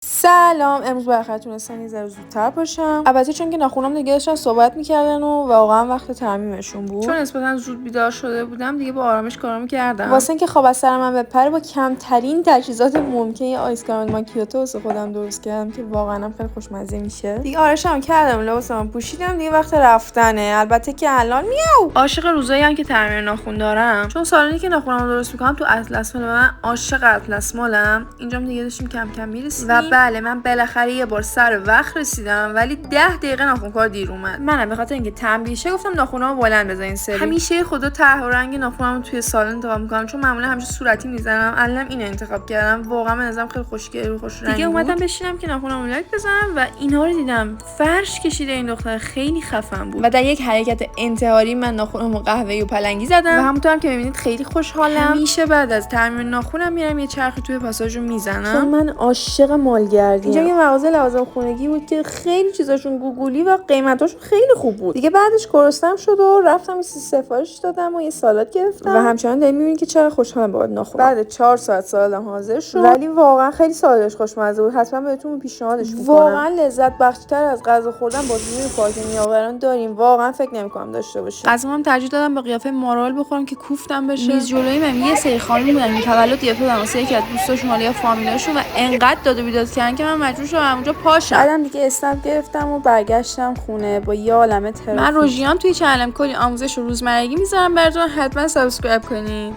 سلام. امروز بالاخره تونستم یه ذره زودتر پاشم، البته چون که ناخونام دیگه داشتن صحبت میکردن و واقعا وقت ترمیمشون بود. چون نسبتا زود بیدار شده بودم دیگه با آرامش کارامو کردم. واسه اینکه خواب از سر من بپره با کمترین تجهیزات ممکن یه آیس کارامل ماکیاتو واسه خودم درست کردم که واقعا هم خیلی خوشمزه میشه. دیگه آرایشم کردم، لباسام پوشیدم، دیگه وقت رفتنه. البته که الان میاو عاشق روزایی هم که ترمیم ناخون دارم، چون سالانی که ناخونامو درست میکنم تو اطلس مال من عاشق اطلس مالم. اینجام دیگه داشتیم کم کم میرسیم و بله من بالاخره یه بار سر وقت رسیدم، ولی 10 دقیقه ناخن‌کار دیر اومد. منم به خاطر اینکه تنبیه شه گفتم ناخونامو بلند بزنین سری. همیشه خدا طرح و رنگ ناخونامو توی سالن انتخاب میکنم، چون معمولا همیشه صورتی میزنم. الانم اینو انتخاب کردم، واقعا به نظرم خیلی خوشگل و خوش رنگ. دیگه اومدم بشینم که ناخونامو لاک بزنم و اینها رو دیدم. فرش کشیده این دختر خیلی خفن بود و در یک حرکت انتحاری من ناخونامو قهوه‌ای و پلنگی زدم و همونطور هم که میبینید خیلی خوشحالم. همیشه بعد از ترمیم ناخونم میرم یه چرخی توی پاساژو میزنم، چون من عاشق مالگردی. اینجا یه مغازه لوازم خونگی بود که خیلی چیزاشون گوگلی و قیمتاشون خیلی خوب بود. دیگه بعدش گرسنه‌ام شد و رفتم یه سفارش دادم و یه سالاد گرفتم و همچنان داریم میبینید که چقدر خوشحالم باهات ناخونم. بعد 4 ساعت سالادم حاضر شد، ولی واقعا خیلی سالادش خوشمزه بود. حتما بهتون پیشنهادش میکنم. واقعا لذت بخش‌تر از غذا خوردن با زیر پاک میآورن داریم. واقعا فکر نمی‌کنم داشته باشیم. غذامم ترجیح دادم به قیافه مارال بخورم که کوفتم بشه. میز جلوی من یه سری خانم بودن که تولد گرفته بودن واسه یکی از دوستاشون یا فامیلاشون و انقدر داد و بیداد کردن که من مجبور شدم اونجا پاشم. بعدم دیگه اسنپ گرفتم و برگشتم خونه با یه عالمه ترافیک. من روژیان توی چنلم کلی آموزش و روزمرگی میذارم براتون، حتما سابسکرایب کنید.